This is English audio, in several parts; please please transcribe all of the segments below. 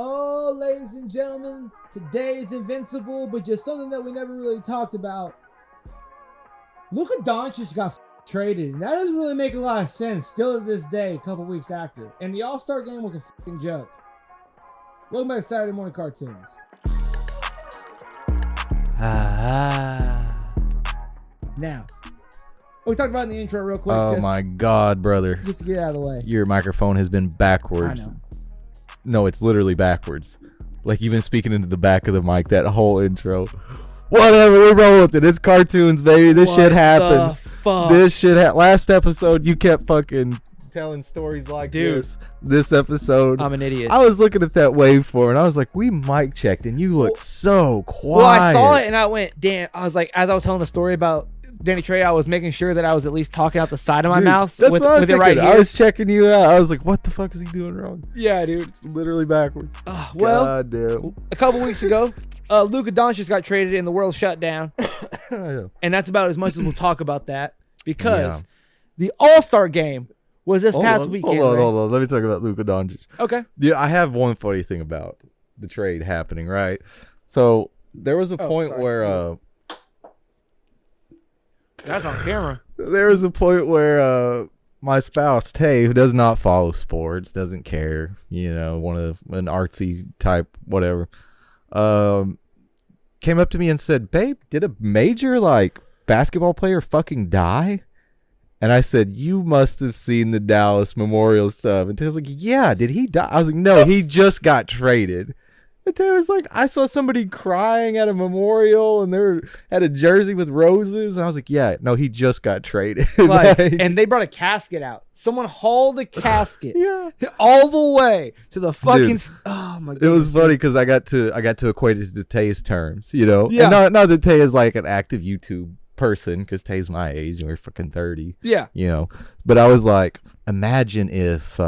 Oh, ladies and gentlemen, today is Invincible, but just something that we never really talked about. Luka Doncic got traded, and that doesn't really make a lot of sense still to this day, a couple weeks after. And the All-Star game was a fucking joke. Welcome back to Saturday Morning Cartoons. Now, we talked about in the intro real quick. Oh my God, brother. Just to get out of the way. Your microphone has been backwards. I know. No, it's literally backwards. Like you've been speaking into the back of the mic that whole intro. Whatever, we roll with it. It's cartoons, baby. This shit happens. Fuck? This shit last episode, you kept fucking telling stories like this. This episode, I'm an idiot. I was looking at that waveform and I was like, we mic checked and you look so quiet. Well, I saw it and I went, damn. I was like, as I was telling the story about Danny Trey, I was making sure that I was at least talking out the side of my mouth that's with what I was it right thinking. here. I was checking you out. I was like, what the fuck is he doing wrong? Yeah, dude. It's literally backwards. Well, God damn. a couple weeks ago, Luka Doncic got traded and the world shut down. And that's about as much as we'll talk about that because the All-Star game was this past weekend. Hold on. Let me talk about Luka Doncic. Okay. Yeah, I have one funny thing about the trade happening, right? So there was a point where That's on camera. there was a point where my spouse Tay, who does not follow sports, doesn't care, you know, an artsy type, whatever, came up to me and said, "Babe, did a major like basketball player fucking die?" And I said, "You must have seen the Dallas Memorial stuff." And Tay was like, "Yeah, did he die?" I was like, "No, he just got traded." And Tay was like, "I saw somebody crying at a memorial and they had a jersey with roses." And I was like, "Yeah, no, he just got traded." And they brought a casket out. Someone hauled a casket all the way to the fucking. Dude, oh my god! it was funny because I got to equate it to Tay's terms, you know. Yeah. And not that Tay is like an active YouTube person because Tay's my age and we're fucking 30. Yeah. You know. But I was like, imagine if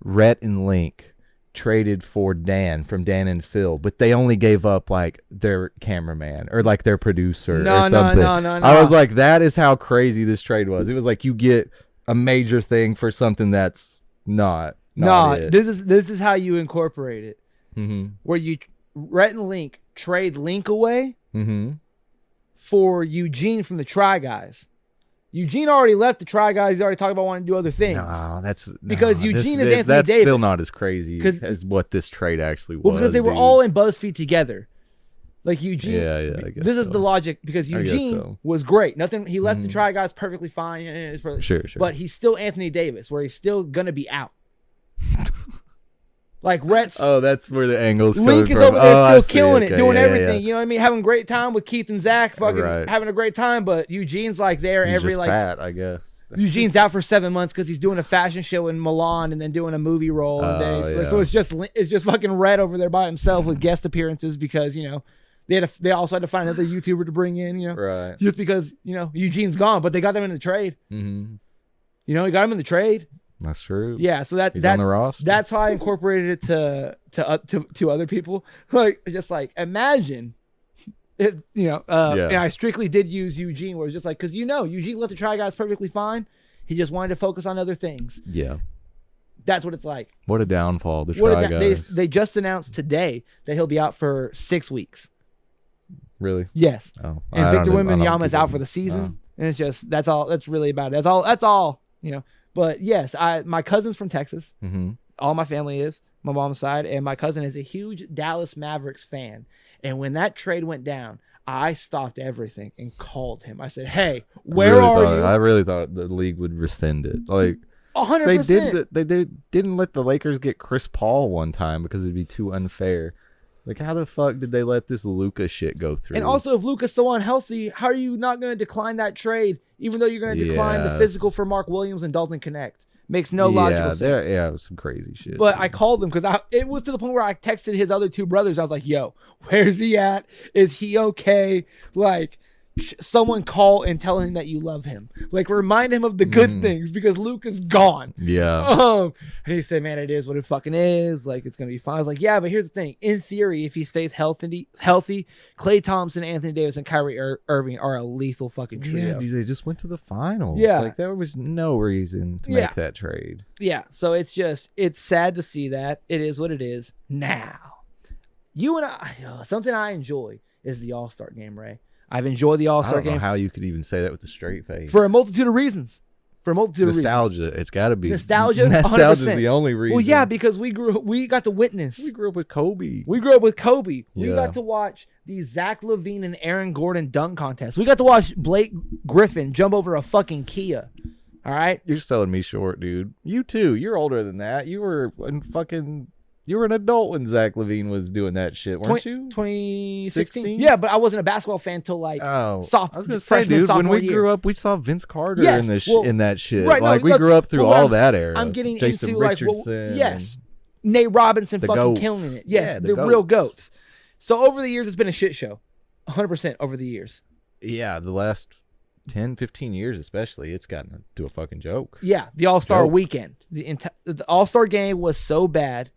Rhett and Link traded for Dan from Dan and Phil, but they only gave up like their cameraman or like their producer or something. No. I was like, that is how crazy this trade was. It was like you get a major thing for something that's not it. This is how you incorporate it. Mm-hmm. Where you Rhett and Link trade Link away for Eugene from the Try Guys. Eugene already left the Try Guys. He's already talked about wanting to do other things. Because Eugene is Anthony that's Davis. still not as crazy as what this trade actually was. Well, because they were all in BuzzFeed together. Like Eugene. Yeah, I guess this is so. the logic because Eugene was great. Nothing. He left the Try Guys perfectly fine. Sure. But he's still Anthony Davis, where he's still gonna be out. Like Rhett's. Oh, that's where the angle's Link coming is from. over there still killing Okay. it, doing Yeah, everything. yeah. You know what I mean? Having a great time with Keith and Zach, fucking Right. having a great time. But Eugene's like there He's every just like. fat, I guess. Eugene's out for 7 months because he's doing a fashion show in Milan and then doing a movie role. So it's just fucking Rhett over there by himself with guest appearances because you know they also had to find another YouTuber to bring in. You know, right? Just because you know Eugene's gone, but they got them in the trade. Mm-hmm. You know, he got him in the trade. That's true. Yeah, so He's on the roster. That's how I incorporated it to other people. Like just like imagine. If, you know, and I strictly did use Eugene, where it was just like, because you know, Eugene left the Try Guys perfectly fine. He just wanted to focus on other things. Yeah. That's what it's like. What a downfall, the Try Guys. They just announced today that he'll be out for 6 weeks. Really? Yes. Oh. And Victor Wembanyama is out for the season. And it's just, that's all, that's really about it. That's all, you know. But yes, my cousin's from Texas. Mm-hmm. All my family is, my mom's side, and my cousin is a huge Dallas Mavericks fan. And when that trade went down, I stopped everything and called him. I said, "Hey, where are you?" I really thought the league would rescind it. Like 100%. They didn't let the Lakers get Chris Paul one time because it'd be too unfair. Like, how the fuck did they let this Luka shit go through? And also, if Luka's so unhealthy, how are you not going to decline that trade, even though you're going to decline the physical for Mark Williams and Dalton Connect? Makes no logical sense. Yeah, it was some crazy shit. But I called him because it was to the point where I texted his other two brothers. I was like, "Yo, where's he at? Is he okay?" Like, someone call and tell him that you love him. Like, remind him of the good things, because Luka's gone. Yeah. And he said, man, it is what it fucking is. Like, it's going to be fine. I was like, yeah, but here's the thing. In theory, if he stays healthy, Klay Thompson, Anthony Davis, and Kyrie Irving are a lethal fucking trio. Yeah, dude, they just went to the finals. Yeah. Like, there was no reason to make that trade. Yeah, so it's sad to see that. It is what it is. Now, you and I, something I enjoy is the All-Star game, Ray. I've enjoyed the All-Star game. I don't know how you could even say that with a straight face. For a multitude of reasons. Nostalgia. It's got to be. Nostalgia. Nostalgia is the only reason. Well, yeah, because we got to witness. We grew up with Kobe. We got to watch the Zach LaVine and Aaron Gordon dunk contest. We got to watch Blake Griffin jump over a fucking Kia. All right? You're selling me short, dude. You too. You're older than that. You were an adult when Zach LaVine was doing that shit, weren't you? 2016? Yeah, but I wasn't a basketball fan till like I was gonna say, dude, when we grew up, we saw Vince Carter in that shit. Right, like, we grew up through all that era. I'm getting Jason into Richardson. Nate Robinson fucking goats. killing it. Yes, Yeah, the real goats. So over the years, it's been a shit show. 100% over the years. Yeah, the last 10, 15 years especially, it's gotten to a fucking joke. Yeah, the All-Star weekend. The All-Star game was so bad.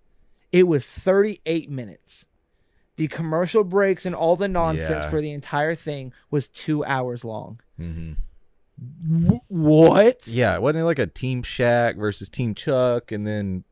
It was 38 minutes. The commercial breaks and all the nonsense for the entire thing was 2 hours long. What? Yeah, wasn't it like a Team Shaq versus Team Chuck, and then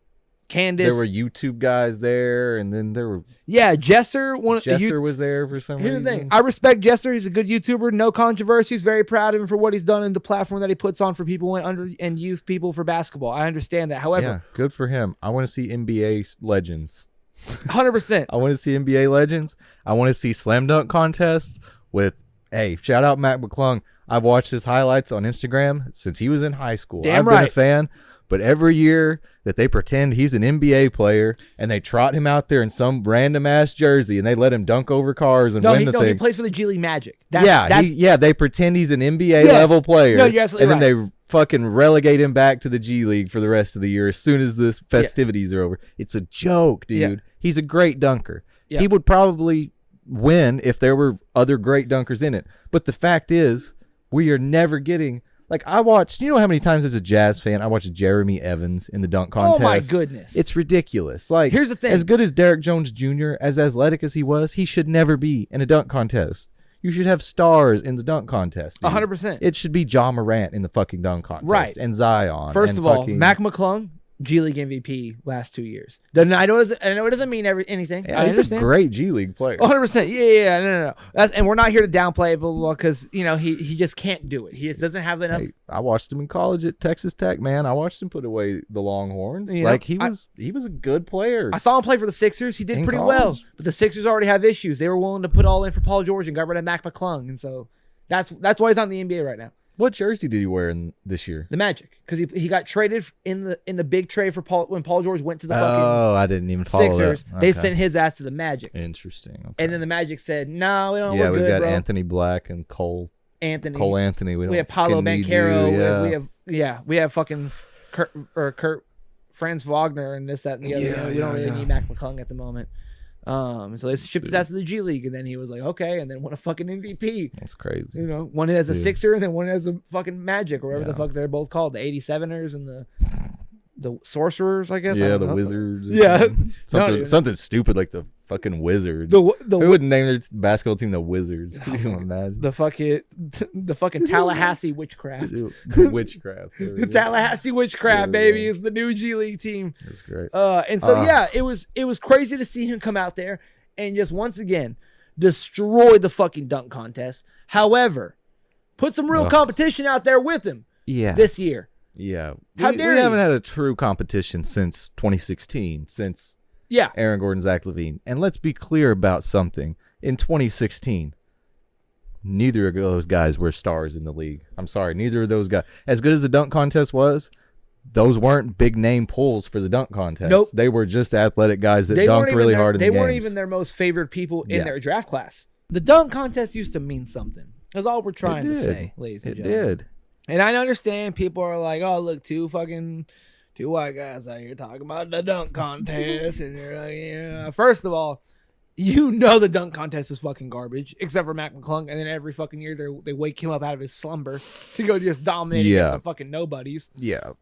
Candace? There were YouTube guys there, and then there were Jesser. Jesser was there for some reason. Here's the thing: I respect Jesser. He's a good YouTuber. No controversies. Very proud of him for what he's done and the platform that he puts on for people and youth people for basketball. I understand that. However, good for him. I want to see NBA legends. 100%. I want to see NBA legends. I want to see slam dunk contests with. Hey, shout out Mac McClung. I've watched his highlights on Instagram since he was in high school. I've been a fan. But every year that they pretend he's an NBA player and they trot him out there in some random ass jersey and they let him dunk over cars and win the thing. He plays for the G League Magic. They pretend he's an NBA level player. No, you're absolutely right. And then they fucking relegate him back to the G League for the rest of the year as soon as the festivities are over. It's a joke, dude. Yeah. He's a great dunker. Yeah. He would probably win if there were other great dunkers in it. But the fact is, we are never getting... Like, I watched, you know how many times as a Jazz fan, I watched Jeremy Evans in the dunk contest? Oh, my goodness. It's ridiculous. Like, here's the thing. As good as Derrick Jones Jr., as athletic as he was, he should never be in a dunk contest. You should have stars in the dunk contest. 100%. It should be Ja Morant in the fucking dunk contest. Right. And Zion. First of all, Mac McClung, G League MVP last 2 years. I know it doesn't mean anything. Yeah, he's a great G League player. 100%. Yeah. No. And we're not here to downplay it, because he just can't do it. He just doesn't have enough. Hey, I watched him in college at Texas Tech. Man, I watched him put away the Longhorns. He was a good player. I saw him play for the Sixers. He did pretty well, but the Sixers already have issues. They were willing to put all in for Paul George and got rid of Mac McClung, and so that's why he's not in the NBA right now. What jersey did he wear this year? The Magic, because he got traded in the big trade for when Paul George went to the fucking I didn't even follow Sixers. That. Okay. They sent his ass to the Magic. Interesting. Okay. And then the Magic said, "No, we don't. Yeah, we're we've good, got bro. Anthony Black and Cole Anthony. We have Paolo Banchero. Yeah. We have fucking Kurt Franz Wagner and this, that, and the other. We don't really need Mac McClung at the moment. So they shipped his ass to the G League, and then he was like, okay, and then won a fucking MVP. That's crazy. One as a Sixer, and then one as a fucking Magic, or whatever the fuck they're both called, the 87ers and the Sorcerers, I guess. Yeah, the Wizards. Yeah, something stupid like the fucking Wizards. Who wouldn't name their basketball team the Wizards? Can you imagine? The fucking Tallahassee Witchcraft. The Witchcraft. The Tallahassee Witchcraft, baby, is the new G League team. That's great. It was crazy to see him come out there and just once again destroy the fucking dunk contest. However, put some real competition out there with him. Yeah. This year. Yeah. We haven't had a true competition since 2016, since Aaron Gordon, Zach LaVine. And let's be clear about something. In 2016, neither of those guys were stars in the league. I'm sorry, neither of those guys. As good as the dunk contest was, those weren't big name pulls for the dunk contest. Nope. They were just athletic guys that dunked really hard in the games. They weren't even their most favored people in their draft class. The dunk contest used to mean something. That's all we're trying to say, ladies and gentlemen. It did. And I understand people are like, oh, look, two white guys out here talking about the dunk contest. And you're like, first of all, You know the dunk contest is fucking garbage, except for Mac McClung, and then every fucking year they wake him up out of his slumber to go just dominate against some fucking nobodies. Yeah.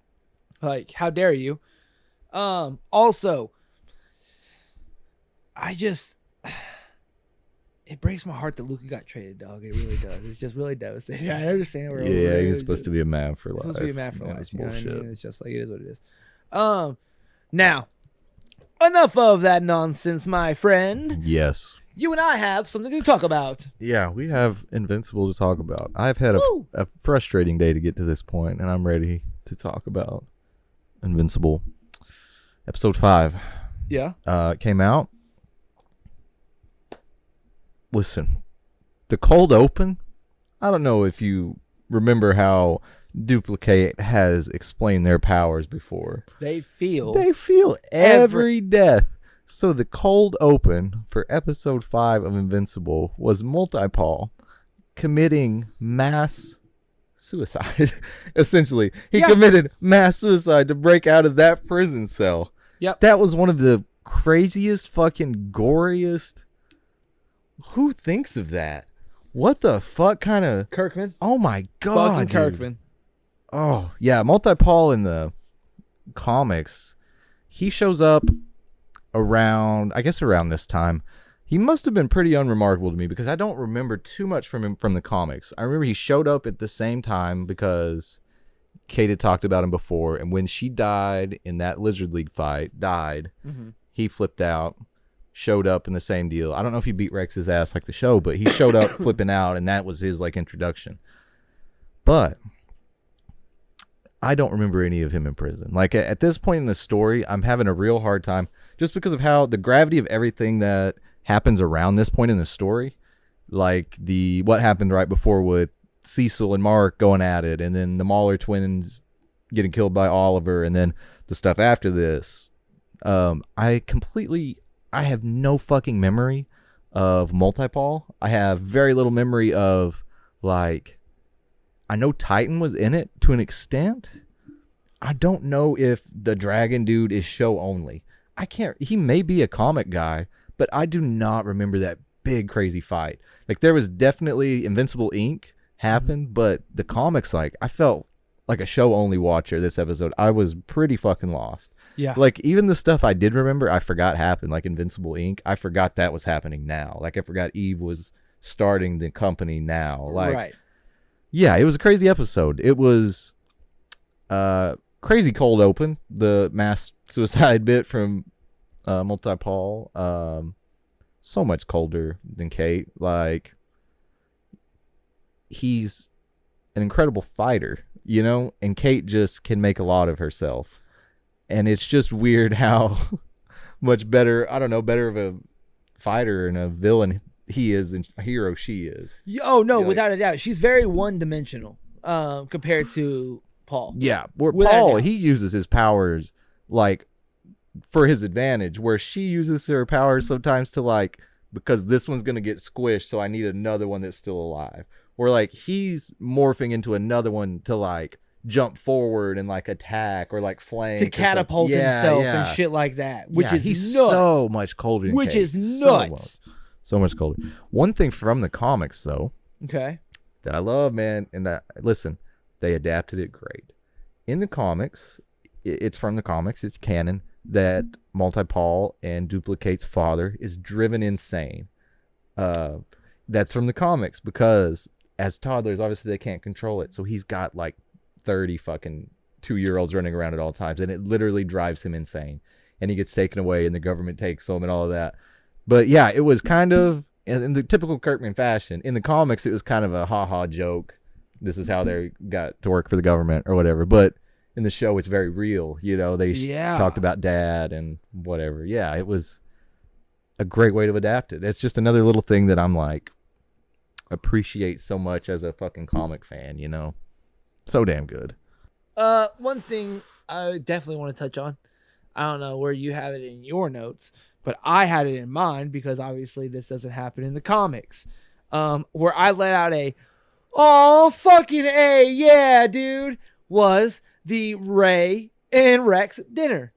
Like, how dare you? Also, it breaks my heart that Luka got traded, dog. It really does. It's just really devastating. I understand where he was supposed to be a man for life. Supposed to be a man for life. It's You know what I bullshit. mean? It's just like, it is what it is. Now, enough of that nonsense, my friend. Yes. You and I have something to talk about. Yeah, we have Invincible to talk about. I've had a frustrating day to get to this point, and I'm ready to talk about Invincible. Episode 5. Yeah. Came out. Listen, the cold open, I don't know if you remember how Duplicate has explained their powers before. They feel every death. So the cold open for episode 5 of Invincible was Multi-Paul committing mass suicide. Essentially, he committed mass suicide to break out of that prison cell. Yep. That was one of the craziest, fucking goriest. Who thinks of that? What the fuck kind of Kirkman? Oh my god, Fucking dude. Kirkman. Oh yeah, Multi-Paul in the comics, he shows up around this time. He must have been pretty unremarkable to me because I don't remember too much from him from the comics. I remember he showed up at the same time because Kate had talked about him before, and when she died in that Lizard League fight, he flipped out, showed up in the same deal. I don't know if he beat Rex's ass like the show, but he showed up flipping out, and that was his like introduction. But I don't remember any of him in prison. Like at this point in the story, I'm having a real hard time just because of how the gravity of everything that happens around this point in the story, like what happened right before with Cecil and Mark going at it, and then the Mauler twins getting killed by Oliver, and then the stuff after this. I have no fucking memory of Multi-Paul. I have very little memory of, like, I know Titan was in it to an extent. I don't know if the Dragon dude is show only. He may be a comic guy, but I do not remember that big crazy fight. Like, there was definitely Invincible Inc. happened, but the comics, like, I felt like a show only watcher this episode. I was pretty fucking lost. Yeah. Like, even the stuff I did remember, I forgot happened, like Invincible Inc. I forgot that was happening now. Like, I forgot Eve was starting the company now. Like, right. Yeah, it was a crazy episode. It was crazy cold open. The mass suicide bit from Multi-Paul. So much colder than Kate. Like, he's an incredible fighter, you know? And Kate just can make a lot of herself. And it's just weird how much better of a fighter and a villain he is and a hero she is. Oh, no, without a doubt. She's very one-dimensional compared to Paul. Yeah, where Paul, he uses his powers, like, for his advantage, where she uses her powers sometimes to, like, because this one's going to get squished, so I need another one that's still alive. Where, like, he's morphing into another one to, like, jump forward and, like, attack or, like, flank. To catapult himself and shit like that, which is he's nuts. so much colder than Which Kate. is nuts. So much colder. One thing from the comics, though, okay, that I love, man, and that, listen, they adapted it great. In the comics, it's from the comics, it's canon, that Multi-Paul and Duplicate's father is driven insane. That's from the comics because as toddlers, obviously they can't control it. So he's got like 30 fucking 2-year-olds running around at all times, and it literally drives him insane. And he gets taken away, and the government takes him and all of that. But yeah, it was kind of in the typical Kirkman fashion. In the comics, it was kind of a ha-ha joke. This is how they got to work for the government or whatever. But in the show, it's very real. You know, they talked about dad and whatever. Yeah, it was a great way to adapt it. It's just another little thing that I'm like, appreciate so much as a fucking comic fan, you know? So damn good. One thing I definitely want to touch on, I don't know where you have it in your notes, but I had it in mine because obviously this doesn't happen in the comics. Where I let out fucking A, yeah, dude, was the Ray and Rex dinner.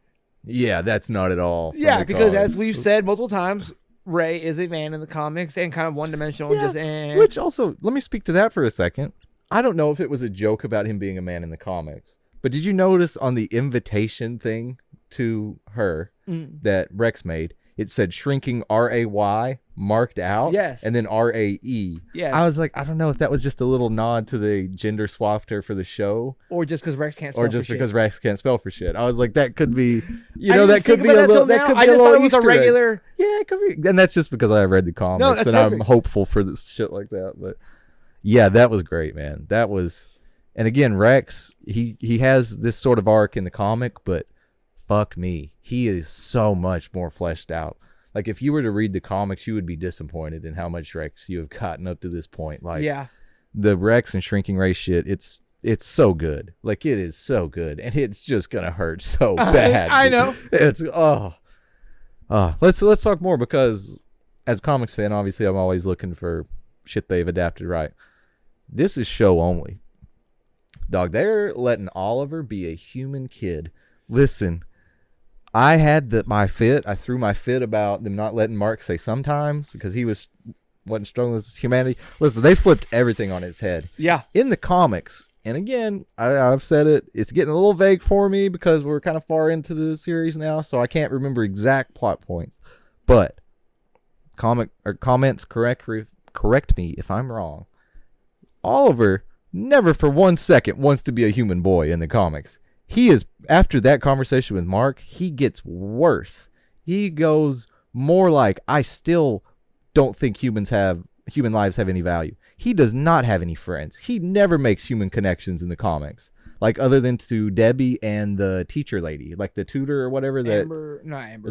Yeah, that's not at all. Yeah, because as we've said multiple times, Ray is a man in the comics and kind of one-dimensional. Yeah, which also, let me speak to that for a second. I don't know if it was a joke about him being a man in the comics, but did you notice on the invitation thing to her that Rex made, it said shrinking RAY marked out, yes, and then RAE. Yes. I was like, I don't know if that was just a little nod to the gender swapped her for the show, or just because Rex can't spell, or just for because shit. Rex can't spell for shit. I was like, that could be, that could be a little. That could be I just a thought little it was Easter a regular. Egg. Yeah, it could be, and that's just because I read the comics and perfect. I'm hopeful for this shit like that. But yeah, that was great, man. That was, and again, Rex, he has this sort of arc in the comic, but fuck me, he is so much more fleshed out. Like, if you were to read the comics, you would be disappointed in how much Rex you have gotten up to this point. Like, yeah, the Rex and Shrinking Ray shit, it's so good. Like, it is so good, and it's just gonna hurt so bad. I know. It's let's talk more, because as a comics fan, obviously, I'm always looking for shit they've adapted right. This is show only, dog. They're letting Oliver be a human kid. Listen. I had my fit. I threw my fit about them not letting Mark say sometimes because he wasn't struggling with his humanity. Listen, they flipped everything on its head. Yeah. In the comics, and again, I've said it, it's getting a little vague for me because we're kind of far into the series now, so I can't remember exact plot points. But comments correct me if I'm wrong. Oliver never for 1 second wants to be a human boy in the comics. He is, after that conversation with Mark, he gets worse. He goes more like, I still don't think human lives have any value. He does not have any friends. He never makes human connections in the comics, like other than to Debbie and the teacher lady, like the tutor or whatever Amber.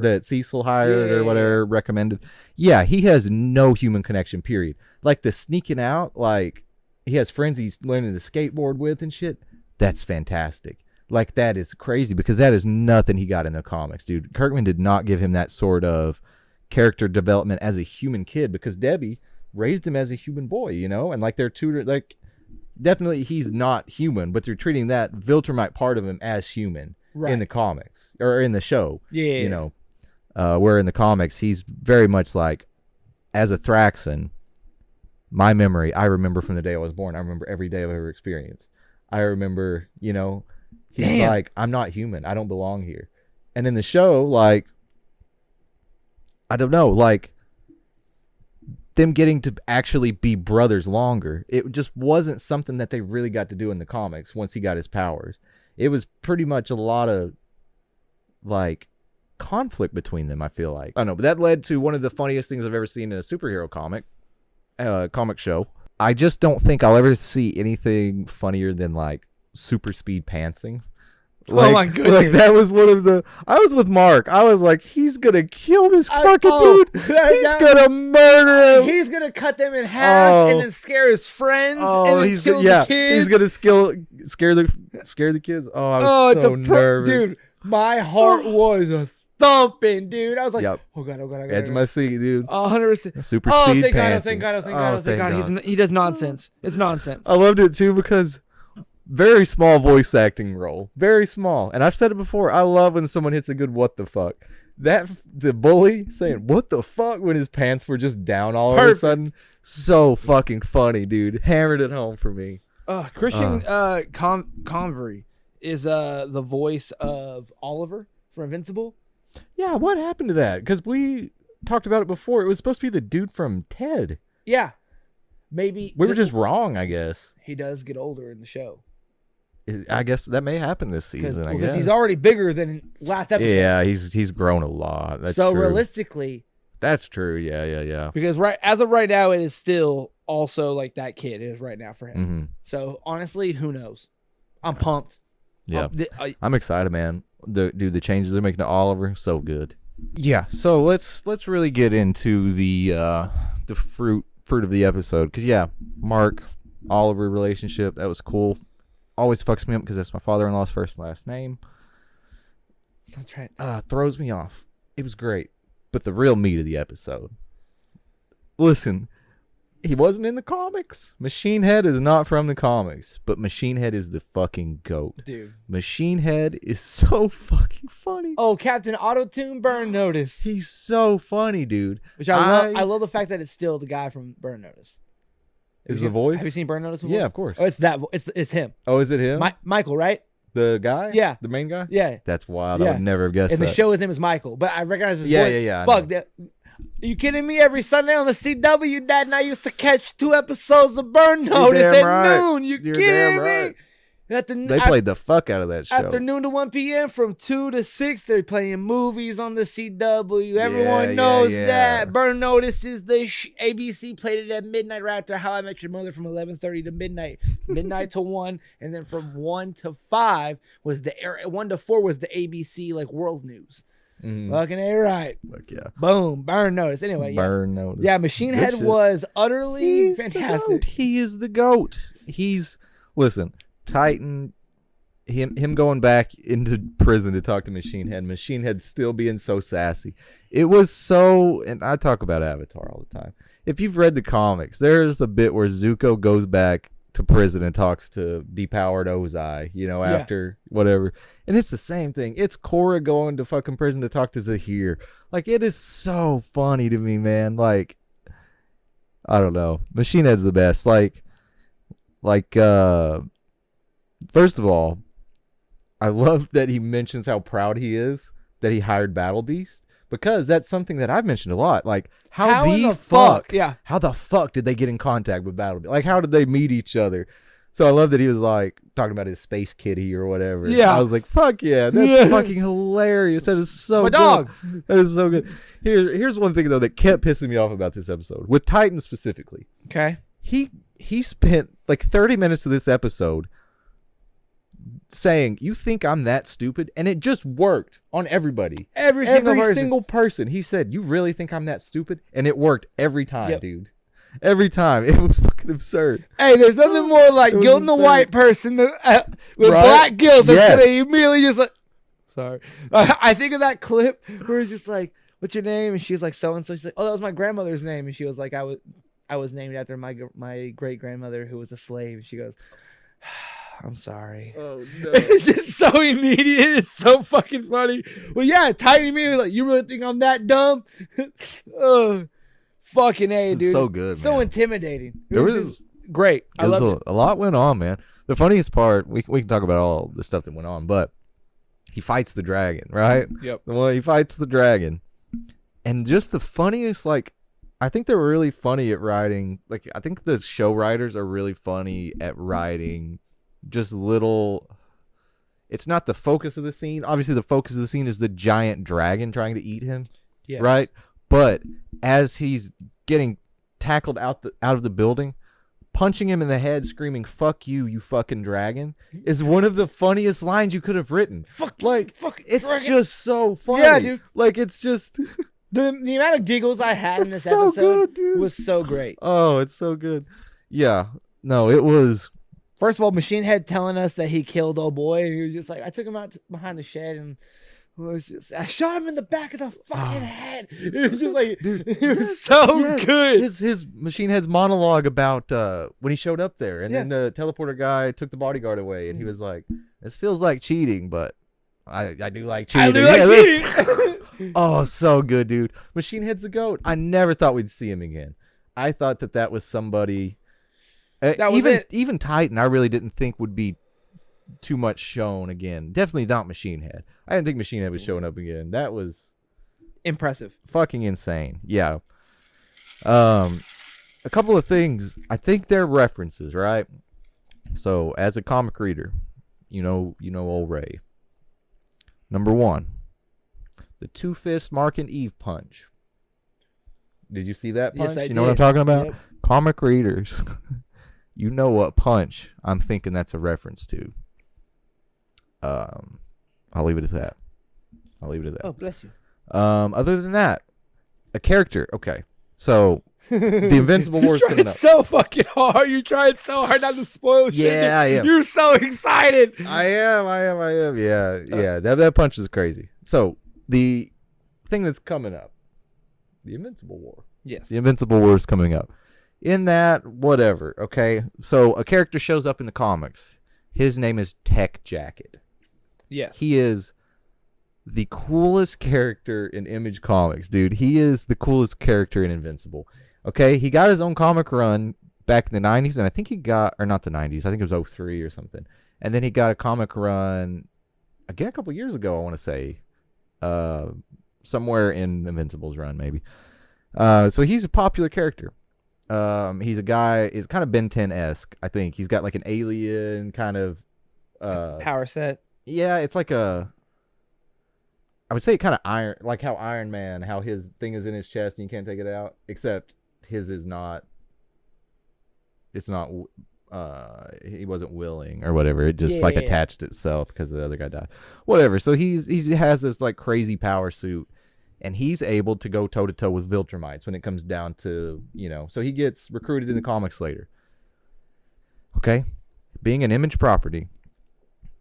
that Cecil hired or whatever yeah. recommended. Yeah, he has no human connection, period. Like the sneaking out, like he has friends he's learning to skateboard with and shit. That's fantastic. Like, that is crazy because that is nothing he got in the comics, dude. Kirkman did not give him that sort of character development as a human kid because Debbie raised him as a human boy, and like their tutor, like, definitely he's not human, but they're treating that Viltrumite part of him as human in the comics or in the show. Yeah. Where in the comics he's very much like, as a Thraxan, my memory, I remember from the day I was born. I remember every day I've ever experienced. I remember, he's like, I'm not human. I don't belong here. And in the show, like, I don't know, like, them getting to actually be brothers longer, it just wasn't something that they really got to do in the comics once he got his powers. It was pretty much a lot of, like, conflict between them, I feel like. I don't know, but that led to one of the funniest things I've ever seen in a superhero comic show. I just don't think I'll ever see anything funnier than, like, super speed pantsing. Like, oh my goodness. Like, that was one of the, I was with Mark. I was like, he's gonna kill this fucking dude. He's gonna murder him. He's gonna cut them in half and then scare his friends and then kill the kids. He's gonna scare the kids. Oh, I was so nervous. Dude, my heart was thumping, dude. I was like, oh god. Edge of my seat, dude. 100%. Super speed thank God, pantsing. thank God. He does nonsense. It's nonsense. I loved it too because very small voice acting role. Very small. And I've said it before. I love when someone hits a good what the fuck. The bully saying what the fuck when his pants were just down all of a sudden. So fucking funny, dude. Hammered it home for me. Christian Convery is the voice of Oliver from Invincible. Yeah, what happened to that? Because we talked about it before. It was supposed to be the dude from Ted. Yeah. Maybe. We were just wrong, I guess. He does get older in the show. I guess that may happen this season, I guess. Because he's already bigger than last episode. Yeah, he's grown a lot. That's so true. Realistically. That's true, yeah. Because as of right now, it is still also like that kid is right now for him. Mm-hmm. So honestly, who knows? I'm pumped. Yeah. I'm excited, man. The changes they're making to Oliver, so good. Yeah, so let's really get into the fruit of the episode. Because, yeah, Mark-Oliver relationship, that was cool. Always fucks me up because that's my father-in-law's first and last name. That's right. Throws me off. It was great. But the real meat of the episode. Listen, he wasn't in the comics. Machine Head is not from the comics, but Machine Head is the fucking GOAT. Dude. Machine Head is so fucking funny. Oh, Captain Auto-Tune Burn Notice. He's so funny, dude. Which I love the fact that it's still the guy from Burn Notice. Is the voice? Have you seen Burn Notice before? Yeah, of course. Oh, it's him. Oh, is it him? Michael, right? The guy? Yeah. The main guy? Yeah. That's wild. Yeah. I would never have guessed In that. the show, his name is Michael, but I recognize his voice. Yeah. Fuck that. Are you kidding me? Every Sunday on the CW, Dad and I used to catch 2 episodes of Burn Notice at noon. You kidding me? They played the fuck out of that show. Afternoon to 1 p.m. from 2 to 6, they're playing movies on the CW. Everyone knows that. Burn Notice is the ABC played it at midnight right after How I Met Your Mother from 11:30 to midnight. Midnight to 1. And then from 1 to 5 was 1 to 4 was the ABC like world news. Fucking A right. Fuck yeah. Boom. Burn Notice. Anyway, Burn Notice. Yeah, Machine Head was utterly fantastic. He is the GOAT. Listen, Titan, him going back into prison to talk to Machine Head. Machine Head still being so sassy. It was so, and I talk about Avatar all the time. If you've read the comics, there's a bit where Zuko goes back to prison and talks to depowered Ozai, after whatever. And it's the same thing. It's Korra going to fucking prison to talk to Zahir. Like, it is so funny to me, man. Like, I don't know. Machine Head's the best. First of all, I love that he mentions how proud he is that he hired Battle Beast, because that's something that I've mentioned a lot. Like, how the fuck did they get in contact with Battle Beast? Like, how did they meet each other? So I love that he was like talking about his space kitty or whatever. Yeah. I was like, fuck yeah, that's fucking hilarious. That is so good. Dog. That is so good. Here's one thing though that kept pissing me off about this episode, with Titan specifically. Okay. He spent like 30 minutes of this episode saying, "You think I'm that stupid?" And it just worked on everybody. Every single person. He said, "You really think I'm that stupid?" And it worked every time, dude. Every time. It was fucking absurd. Hey, there's nothing more like guilting the white person with black guilt. That's gonna immediately just like. Sorry, I think of that clip where it's just like, "What's your name?" And she's like, "So and so." She's like, "Oh, that was my grandmother's name." And she was like, I was named after my great grandmother who was a slave." And she goes, "I'm sorry." Oh no! It's just so immediate. It's so fucking funny. Well, yeah, Titan me was like, "You really think I'm that dumb?" Oh, fucking A, dude. So good, so man. Intimidating. It was great. I love it. A lot went on, man. The funniest part, we can talk about all the stuff that went on, but he fights the dragon, right? Yep. Well, he fights the dragon, and just the funniest, like, I think they're really funny at writing. Like, I think the show writers are really funny at writing just little. It's not the focus of the scene. Obviously, the focus of the scene is the giant dragon trying to eat him, right? But as he's getting tackled out of the building, punching him in the head, screaming "Fuck you, you fucking dragon," is one of the funniest lines you could have written. Fuck, it's dragon. Just so funny. Yeah, dude. Like, it's just. The amount of giggles I had in this episode was so great. Oh, it's so good. Yeah. No, it was. First of all, Machine Head telling us that he killed old boy. And he was just like, I took him out behind the shed and I shot him in the back of the fucking head. It was just like, dude, it was so good. His Machine Head's monologue about when he showed up there and then the teleporter guy took the bodyguard away and he was like, "This feels like cheating, but I do like cheating." I do like cheating. Oh, so good, dude. Machine Head's the GOAT. I never thought we'd see him again. I thought that was somebody. Even Titan, I really didn't think would be too much shown again. Definitely not Machine Head. I didn't think Machine Head was showing up again. That was impressive. Fucking insane. Yeah. A couple of things. I think they're references, right? So, as a comic reader, you know old Ray. Number 1. The 2-fist Mark and Eve punch. Did you see that punch? Yes, I did. You know what I'm talking about? Yep. Comic readers, you know what punch I'm thinking that's a reference to. I'll leave it at that. Oh, bless you. Other than that, a character. Okay, so the Invincible War is coming up. So fucking hard. You're trying so hard not to spoil shit. Yeah, I am. You're so excited. I am. Yeah. That punch is crazy. So the thing that's coming up, the Invincible War. Yes. The Invincible War is coming up. in that, whatever. Okay, so a character shows up in the comics. His name is Tech Jacket. Yes. He is the coolest character in Image Comics, dude. He is the coolest character in Invincible. Okay, he got his own comic run back in the 90s, and I think he got, or not the 90s, I think it was 03 or something. And then he got a comic run, again, a couple years ago, I want to say. Somewhere in Invincible's run, maybe. So he's a popular character. He's a guy, is kind of Ben 10-esque, I think. He's got like an alien kind of power set. Yeah, it's like I would say kind of iron, like how Iron Man, how his thing is in his chest and you can't take it out, except his is not. It's not. He wasn't willing or whatever. It just attached itself because the other guy died. Whatever. So he has this like crazy power suit, and he's able to go toe to toe with Viltrumites when it comes down to, So he gets recruited in the comics later. Okay, being an Image property,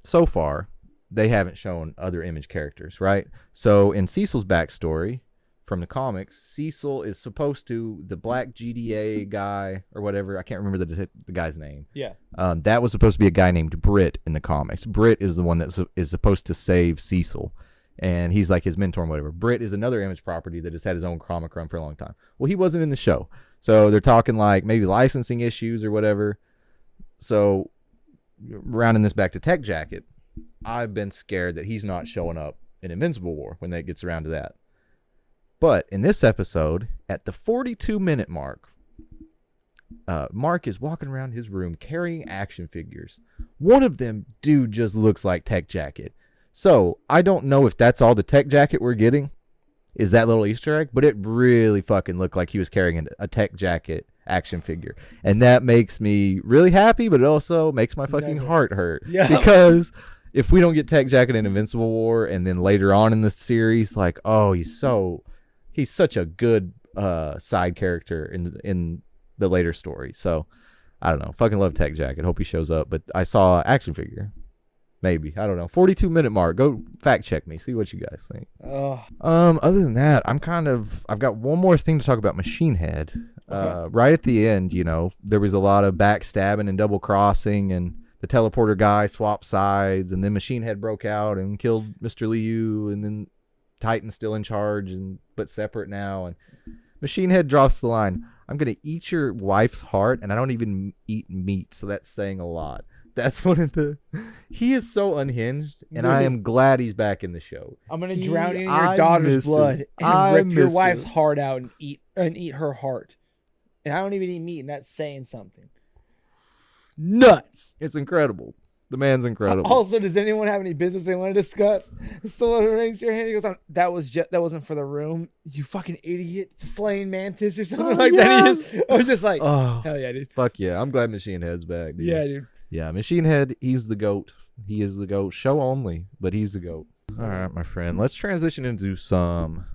so far they haven't shown other Image characters, right? So in Cecil's backstory from the comics, Cecil is supposed to, the black GDA guy or whatever, I can't remember the guy's name. Yeah. That was supposed to be a guy named Britt in the comics. Britt is the one that is supposed to save Cecil, and he's like his mentor and whatever. Britt is another Image property that has had his own comic run for a long time. Well, he wasn't in the show, so they're talking like maybe licensing issues or whatever. So rounding this back to Tech Jacket, I've been scared that he's not showing up in Invincible War when that gets around to that. But in this episode, at the 42-minute mark, Mark is walking around his room carrying action figures. One of them, dude, just looks like Tech Jacket. So I don't know if that's all the Tech Jacket we're getting, is that little Easter egg, but it really fucking looked like he was carrying a Tech Jacket action figure. And that makes me really happy, but it also makes my fucking heart hurt. Yeah. Because if we don't get Tech Jacket in Invincible War, and then later on in the series, like, oh, he's such a good side character in the later story. So I don't know. Fucking love Tech Jacket. Hope he shows up. But I saw action figure. Maybe. I don't know. 42-minute mark. Go fact check me. See what you guys think. Other than that, I've got one more thing to talk about Machine Head. Okay. Right at the end, there was a lot of backstabbing and double crossing, and the teleporter guy swapped sides, and then Machine Head broke out and killed Mr. Liu, and then Titan's still in charge but separate now, and Machine Head drops the line, "I'm gonna eat your wife's heart, and I don't even eat meat," so that's saying a lot. That's one of the. He is so unhinged, and I am glad he's back in the show. I'm gonna drown in your daughter's blood and rip your wife's heart out and eat her heart, and I don't even eat meat, and that's saying something. Nuts! It's incredible. The man's incredible. Also, does anyone have any business they want to discuss? Someone rings your hand. He goes, "That wasn't for the room. You fucking idiot, slaying mantis or something like that." I was just like, hell yeah, dude. Fuck yeah, I'm glad Machine Head's back, dude. Yeah, dude. Yeah, Machine Head, he's the GOAT. He is the GOAT. Show only, but he's the GOAT. All right, my friend. Let's transition into some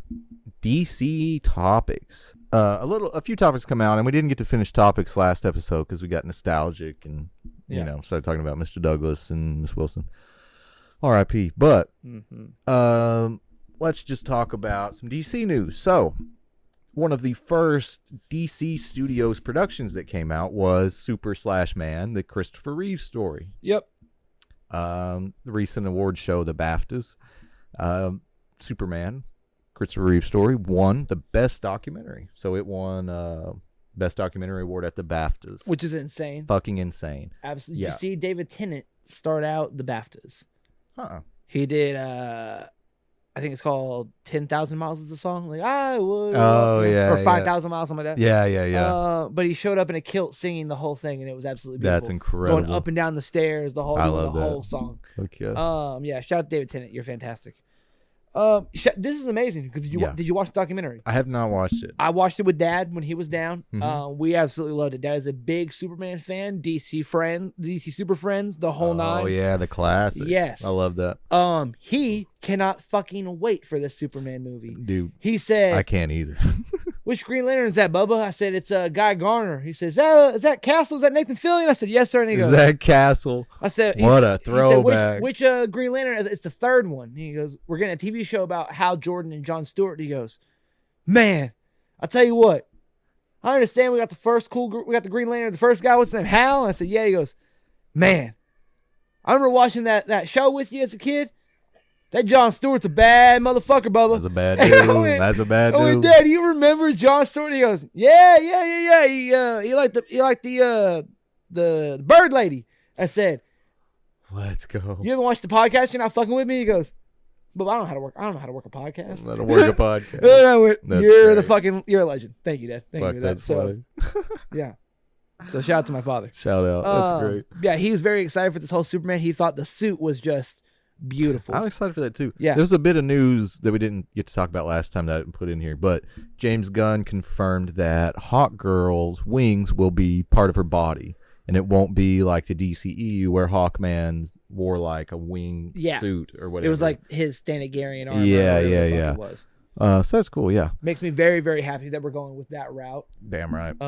DC topics. A few topics come out, and we didn't get to finish topics last episode because we got nostalgic and started talking about Mr. Douglas and Miss Wilson. R.I.P. But let's just talk about some DC news. So, one of the first DC Studios productions that came out was Super/Man, the Christopher Reeve story. Yep. The recent award show, the BAFTAs, Superman, Christopher Reeve story, won the best documentary. So it won best documentary award at the BAFTAs, which is insane. Fucking insane. Absolutely. Yeah. You see David Tennant start out the BAFTAs. He did. I think it's called 10,000 Miles is the song. Like, I would. Oh, yeah. Or 5,000 Miles, something like that. Yeah. But he showed up in a kilt singing the whole thing, and it was absolutely beautiful. That's incredible. Going up and down the stairs, the whole song. Okay. Yeah, shout out to David Tennant. You're fantastic. This is amazing because did you watch the documentary? I have not watched it. I watched it with Dad when he was down. Mm-hmm. We absolutely loved it. Dad is a big Superman fan, DC Super Friends, the whole nine. Oh yeah, the classic. Yes, I love that. He cannot fucking wait for this Superman movie, dude. He said, I can't either. Which Green Lantern is that, Bubba? I said, it's Guy Garner. He says, is that Castle? Is that Nathan Fillion? I said, yes, sir. And he goes, is that Castle? I said, what a throwback. Which Green Lantern? It's the third one. He goes, we're getting a TV show about Hal Jordan and Jon Stewart. He goes, man, I'll tell you what. I understand we got we got the Green Lantern, the first guy, what's his name, Hal? And I said, yeah. He goes, man, I remember watching that show with you as a kid. That Jon Stewart's a bad motherfucker, Bubba. That's a bad dude. That's a bad dude. I went, Dad, do you remember Jon Stewart? He goes, yeah. He liked the bird lady. I said, let's go. You ever watched the podcast? You're not fucking with me? He goes, but I don't know how to work. I don't know how to work a podcast. How to work a podcast. I went, you're a legend. Thank you, Dad. Thank you for that. So, yeah. So shout out to my father. Shout out. That's great. Yeah, he was very excited for this whole Superman. He thought the suit was just beautiful. I'm excited for that too. Yeah. There's a bit of news that we didn't get to talk about last time that I didn't put in here, but James Gunn confirmed that Hawkgirl's wings will be part of her body. And it won't be like the DCEU where Hawkman wore like a wing suit or whatever. It was like his Thanagarian armor. Yeah. It was. So that's cool. Yeah. Makes me very, very happy that we're going with that route. Damn right.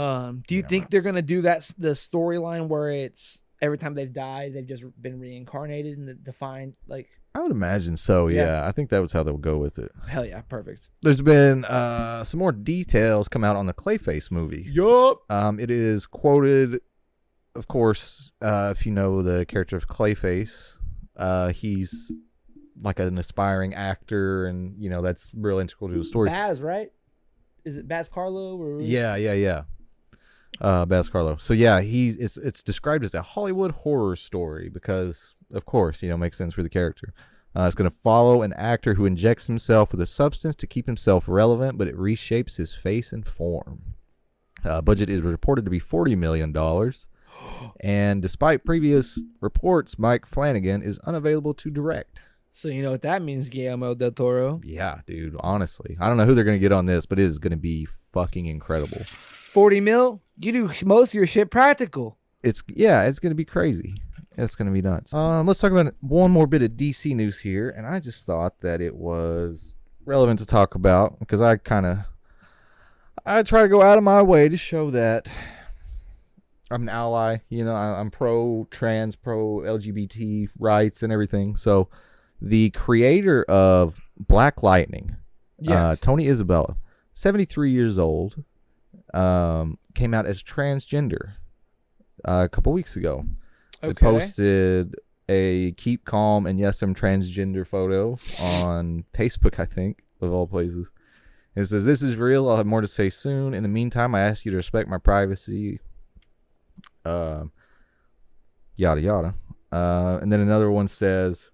Do you think they're gonna do that? The storyline where it's every time they've died, they've just been reincarnated and defined like. I would imagine so. Yeah. I think that was how they would go with it. Hell yeah, perfect. There's been some more details come out on the Clayface movie. Yup. It is quoted. Of course, if you know the character of Clayface, he's like an aspiring actor, and you know that's real integral to the story. Baz, right? Is it Baz Carlo? Or... Yeah. Baz Carlo. So yeah, it's described as a Hollywood horror story because, of course, makes sense for the character. It's going to follow an actor who injects himself with a substance to keep himself relevant, but it reshapes his face and form. Budget is reported to be $40 million. And despite previous reports, Mike Flanagan is unavailable to direct. So you know what that means, Guillermo del Toro? Yeah, dude, honestly. I don't know who they're going to get on this, but it is going to be fucking incredible. 40 mil? You do most of your shit practical. It's going to be crazy. It's going to be nuts. Let's talk about one more bit of DC news here, and I just thought that it was relevant to talk about because I try to go out of my way to show that I'm an ally, I'm pro-trans, pro-LGBT rights and everything. So the creator of Black Lightning, Tony Isabella, 73 years old, came out as transgender a couple weeks ago. Okay. They posted a keep calm and yes, I'm transgender photo on Facebook, I think, of all places. It says, this is real. I'll have more to say soon. In the meantime, I ask you to respect my privacy. Yada yada. And then another one says,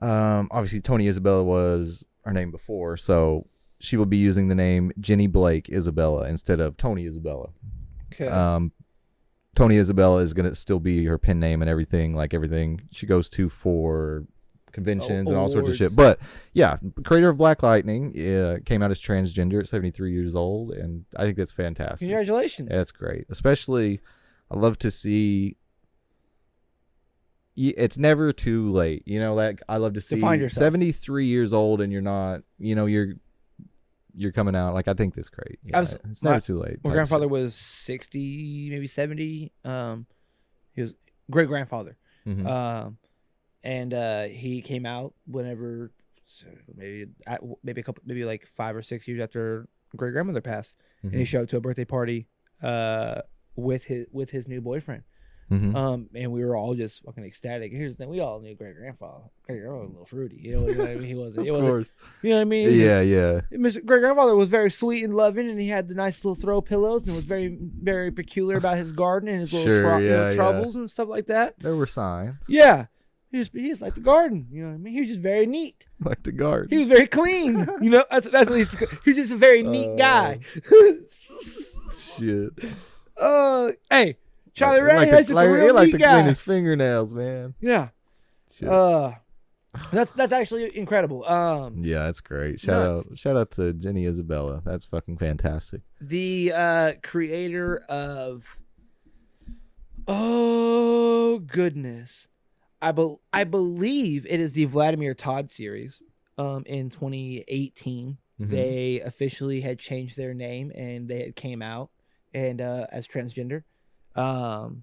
obviously Tony Isabella was her name before, so she will be using the name Jenny Blake Isabella instead of Tony Isabella. Okay. Tony Isabella is gonna still be her pen name and everything, like everything she goes to for conventions and all sorts of shit. But yeah, creator of Black Lightning came out as transgender at 73 years old, and I think that's fantastic. Congratulations. That's great. Especially, I love to see. It's never too late, like I love to see 73 years old and you're not, you're coming out. Like I think that's great. It's never too late. My grandfather was 60, maybe 70. He was great grandfather. Mm-hmm. And he came out whenever, maybe like 5 or 6 years after great grandmother passed, and he showed up to a birthday party with his new boyfriend. And we were all just fucking ecstatic. And here's the thing: we all knew great grandfather. Great grandfather was a little fruity, you know what I mean? He wasn't. Of course. You know what I mean? Yeah. Mr. Great grandfather was very sweet and loving, and he had the nice little throw pillows, and was very, very peculiar about his garden and his little troubles and stuff like that. There were signs. Yeah. He was like the garden, you know what I mean? He was just very neat. Like the garden. He was very clean. That's at least he's just a very neat guy. Shit. Hey, Charlie Ray, that's just a real neat guy. Clean his fingernails, man. Yeah. Shit. That's actually incredible. Yeah, that's great. Shout out to Jenny Isabella. That's fucking fantastic. The creator of oh goodness. I believe it is the Vladimir Todd series. In 2018, they officially had changed their name and they had came out and as transgender. And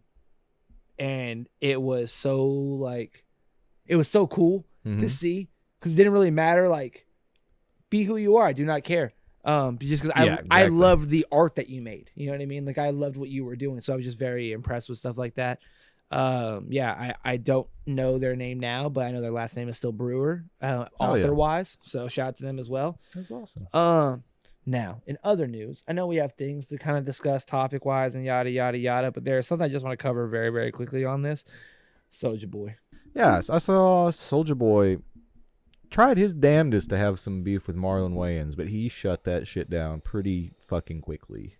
it was so cool to see because it didn't really matter. Like, be who you are. I do not care. Just because Yeah, I exactly. loved the art that you made. You know what I mean? Like I loved what you were doing, so I was just very impressed with stuff like that. I don't know their name now, but I know their last name is still Brewer, author wise. So shout out to them as well. That's awesome. Now in other news, I know we have things to kind of discuss topic wise and yada yada yada, but there's something I just want to cover very very quickly on this. Soulja Boy. Yes, I saw Soulja Boy tried his damnedest to have some beef with Marlon Wayans, but he shut that shit down pretty fucking quickly.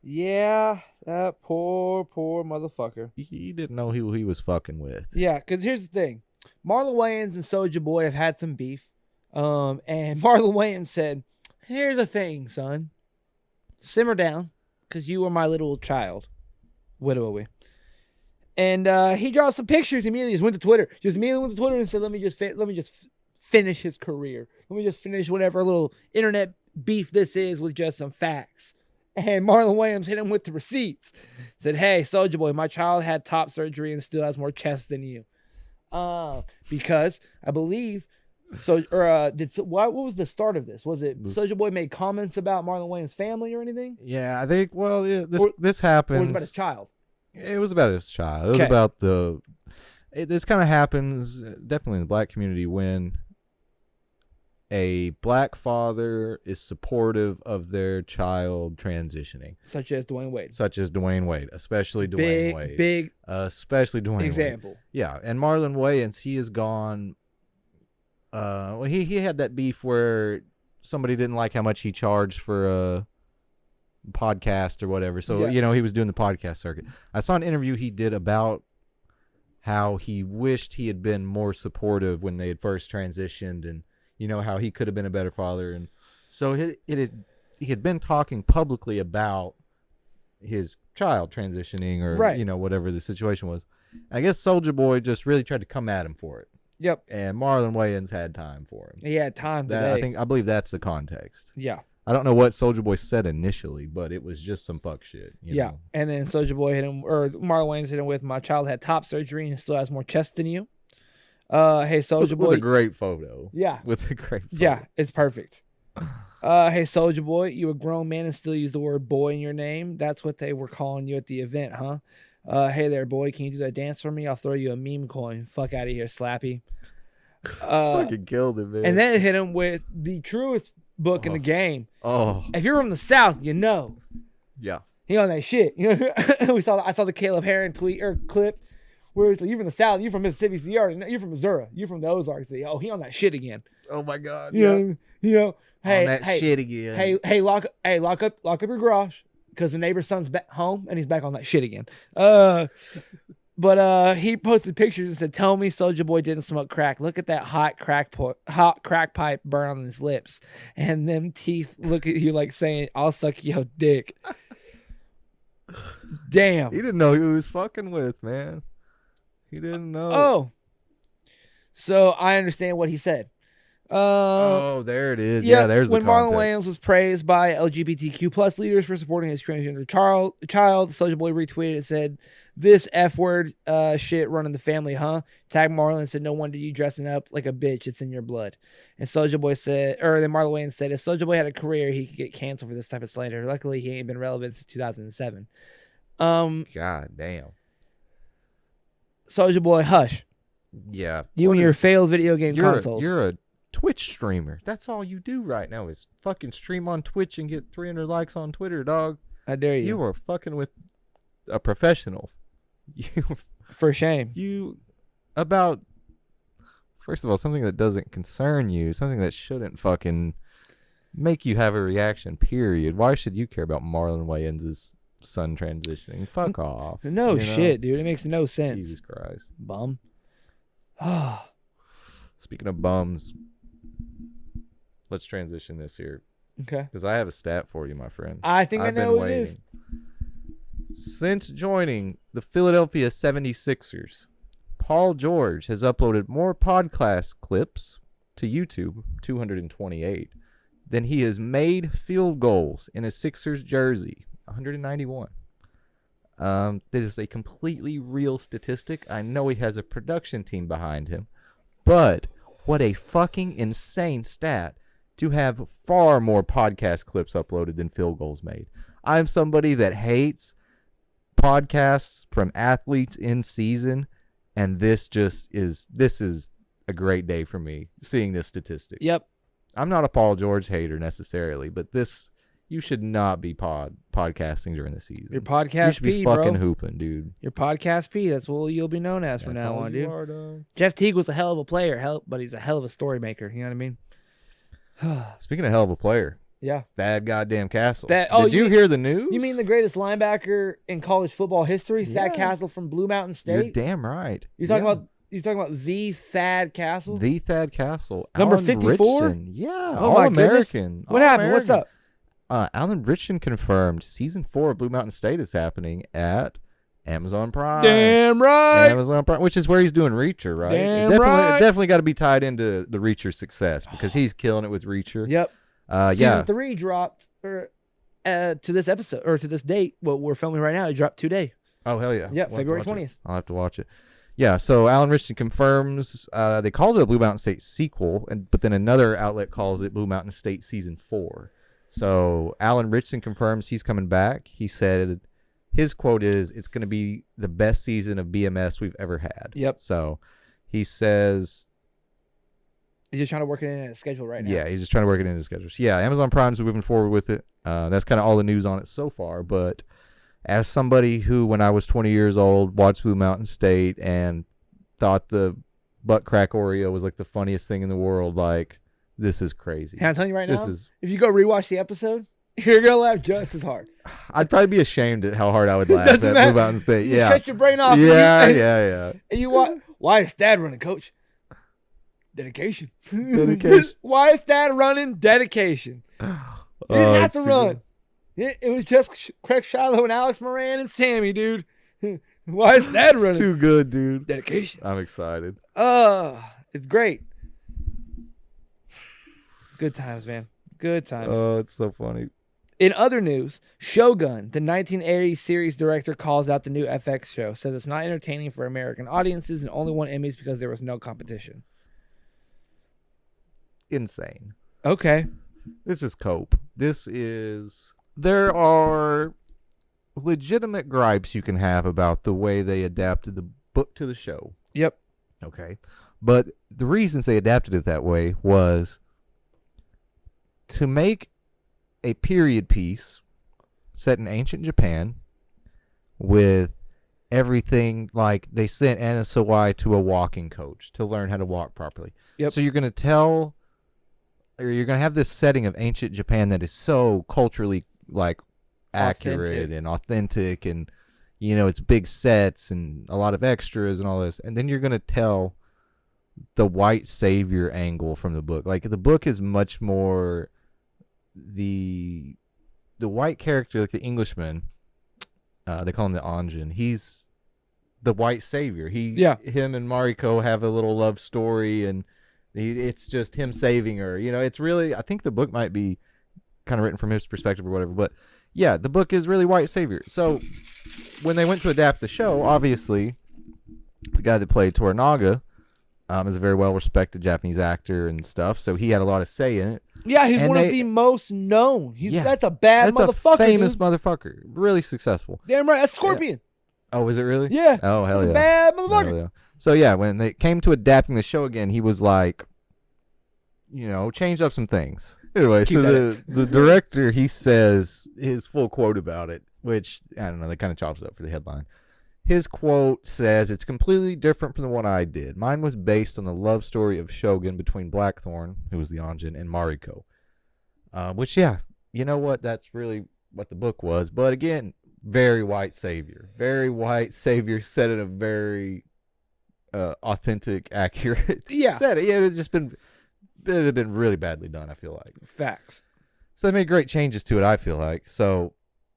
Yeah, that poor motherfucker. He didn't know who he was fucking with. Yeah, because here's the thing. Marlon Wayans and Soulja Boy have had some beef. And Marlon Wayans said, here's the thing, son. Simmer down, because you were my little child. Widowy. And he dropped some pictures immediately. Just went to Twitter. And said, let me just finish his career. Let me just finish whatever little internet beef this is with just some facts. And Marlon Wayans hit him with the receipts. Said, hey, Soulja Boy, my child had top surgery and still has more chest than you. Because I believe, what was the start of this? Was it Soulja Boy made comments about Marlon Wayans' family or anything? Yeah, I think, well, this happens. Or was it about his child? It was about his child. It was about this kind of happens definitely in the black community when a black father is supportive of their child transitioning. Such as Dwayne Wade. Especially Dwayne Wade. Big especially Dwayne example. Wade. Yeah, and Marlon Wayans, he has gone, he had that beef where somebody didn't like how much he charged for a podcast or whatever. So, he was doing the podcast circuit. I saw an interview he did about how he wished he had been more supportive when they had first transitioned and how he could have been a better father. And so he had been talking publicly about his child transitioning or, whatever the situation was. I guess Soulja Boy just really tried to come at him for it. Yep. And Marlon Wayans had time for him. He had time today. I believe that's the context. Yeah. I don't know what Soulja Boy said initially, but it was just some fuck shit. You know? And then Soulja Boy hit him, or Marlon Wayans hit him with, my child had top surgery and still has more chest than you. Hey, Soulja Boy. With a great photo. Yeah. With a great photo. Yeah, it's perfect. Hey, Soulja Boy, you a grown man and still use the word boy in your name? That's what they were calling you at the event, huh? Hey there, boy, can you do that dance for me? I'll throw you a meme coin. Fuck out of here, Slappy. Fucking killed him, man. And then it hit him with the truest book in the game. Oh. If you're from the South, you know. Yeah. He on that shit. I saw the Caleb Herron tweet or clip where it's like, you're from the South, you're from Mississippi, so you're from Missouri, you're from the Ozarks. He on that shit again. Oh my God. Hey, on that shit again. Hey, lock up your garage because the neighbor's son's back home and he's back on that shit again. But he posted pictures and said, "Tell me, Soulja Boy didn't smoke crack. Look at that hot crack pipe burn on his lips, and them teeth look at you like saying, I'll suck your dick." Damn. He didn't know who he was fucking with, man. He didn't know. Oh. So I understand what he said. There it is. Yeah, there's the when Marlon context. Wayans was praised by LGBTQ plus leaders for supporting his transgender child, Soulja Boy retweeted and said, "This F word shit running the family, huh?" Tagged Marlon and said, "No wonder you dressing up like a bitch. It's in your blood." And Soulja Boy said, or then Marlon Wayans said, if Soulja Boy had a career, he could get canceled for this type of slander. Luckily, he ain't been relevant since 2007. God damn. Soulja Boy, hush. Yeah. You and your failed video game consoles. You're a Twitch streamer. That's all you do right now is fucking stream on Twitch and get 300 likes on Twitter, dog. I dare you. You are fucking with a professional. For shame. First of all, something that doesn't concern you, something that shouldn't fucking make you have a reaction, period. Why should you care about Marlon Wayans' son transitioning? Fuck off. No shit, dude. It makes no sense. Jesus Christ. Bum. Speaking of bums, let's transition this here. Okay. Because I have a stat for you, my friend. I think I know what it is. Since joining the Philadelphia 76ers, Paul George has uploaded more podcast clips to YouTube, 228, than he has made field goals in a Sixers jersey, 191. This is a completely real statistic. I know he has a production team behind him, but what a fucking insane stat to have far more podcast clips uploaded than field goals made. I'm somebody that hates podcasts from athletes in season, and this is a great day for me seeing this statistic. Yep. I'm not a Paul George hater necessarily, but you should not be podcasting during the season. Your podcast you should be P, fucking bro. hooping, dude. Your podcast P. That's what you'll be known as from now on, dude. Jeff Teague was a hell of a player, but he's a hell of a story maker. You know what I mean? Speaking of hell of a player, yeah, Thad goddamn Castle. Did you hear the news? You mean the greatest linebacker in college football history, Thad Castle from Blue Mountain State? You're damn right. You're talking about the Thad Castle? The Thad Castle. Number Alan 54? Richardson. Yeah. Oh, my All-American. What happened? What's up? Alan Richardson confirmed season 4 of Blue Mountain State is happening at Amazon Prime. Damn right. Amazon Prime, which is where he's doing Reacher, right? Damn definitely got to be tied into the Reacher success because he's killing it with Reacher. Yep. Season 3 dropped to this episode or to this date. What we're filming right now, it dropped today. Oh hell yeah! Yeah, February 20th. I'll have to watch it. Yeah, so Alan Richardson confirms they called it a Blue Mountain State sequel, but then another outlet calls it Blue Mountain State Season 4. So Alan Richardson confirms he's coming back. He said his quote is, "It's going to be the best season of BMS we've ever had." Yep. So he says he's just trying to work it in his schedule right now. Yeah, he's just trying to work it in his schedule. So yeah, Amazon Prime's moving forward with it. That's kind of all the news on it so far. But as somebody who, when I was 20 years old, watched Blue Mountain State and thought the butt crack Oreo was like the funniest thing in the world, like, this is crazy. Can I tell you right now? If you go rewatch the episode, you're gonna laugh just as hard. I'd probably be ashamed at how hard I would laugh at Blue Mountain State. You shut your brain off. Yeah. And you why is Dad running, Coach? Dedication. Dedication. Why is Dad running? Dedication. He didn't have to run. It was just Craig Shiloh and Alex Moran and Sammy, dude. Why is Dad running? It's too good, dude. Dedication. I'm excited. It's great. Good times, man. Good times. Oh, it's so funny. In other news, Shogun, the 1980 series director, calls out the new FX show, says it's not entertaining for American audiences and only won Emmys because there was no competition. Insane. Okay. This is cope. There are legitimate gripes you can have about the way they adapted the book to the show. Yep. Okay. But the reasons they adapted it that way was to make a period piece set in ancient Japan with everything, like they sent Anna Sawai to a walking coach to learn how to walk properly. Yep. So you're going to have this setting of ancient Japan that is so culturally like accurate and authentic, and it's big sets and a lot of extras and all this, and then you're going to tell the white savior angle from the book. Like, the book is much more the white character, like the Englishman, they call him the Anjin. He's the white savior. Him and Mariko have a little love story, and it's just him saving her. It's really, I think the book might be kind of written from his perspective or whatever, but yeah, the book is really white savior. So when they went to adapt the show, obviously the guy that played Toranaga is a very well-respected Japanese actor and stuff, so he had a lot of say in it. Yeah, he's one of the most known. That's a bad motherfucker. That's a famous motherfucker. Really successful. Damn right. That's Scorpion. Yeah. Oh, is it really? Yeah. Oh, hell yeah. That's a bad motherfucker. Hell yeah. So yeah, when they came to adapting the show again, he was like, changed up some things. Anyway, so the director, he says his full quote about it, which, I don't know, they kind of chops it up for the headline. His quote says, "It's completely different from the one I did. Mine was based on the love story of Shogun between Blackthorn, who was the Anjin, and Mariko." Which, yeah, you know what? That's really what the book was. But again, very white savior. Very white savior, set in a very authentic, accurate setting. Yeah, it had been really badly done, I feel like. Facts. So they made great changes to it, I feel like. So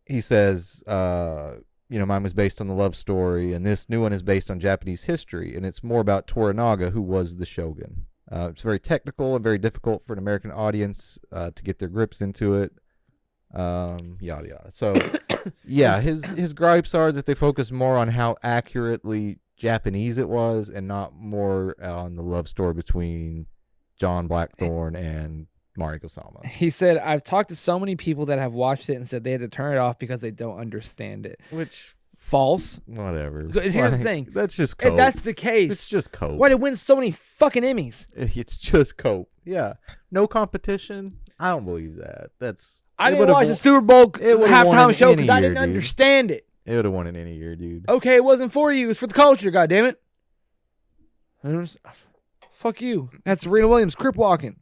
he says, mine was based on the love story, and this new one is based on Japanese history, and it's more about Toranaga, who was the shogun. It's very technical and very difficult for an American audience to get their grips into it. Yada yada. So, yeah, his gripes are that they focus more on how accurately Japanese it was, and not more on the love story between John Blackthorne and Mariko Sama. He said, I've talked to so many people that have watched it and said they had to turn it off because they don't understand it. Which, false. whatever. Here's the thing. That's just cope. If that's the case, it's just cope. why did it win so many fucking Emmys? It's just cope. Yeah. No competition. I don't believe that. I didn't watch the Super Bowl halftime show because I didn't understand it. It would have won in any year, dude. Okay, it wasn't for you. It was for the culture, goddammit. Fuck you. That's Serena Williams crip walking.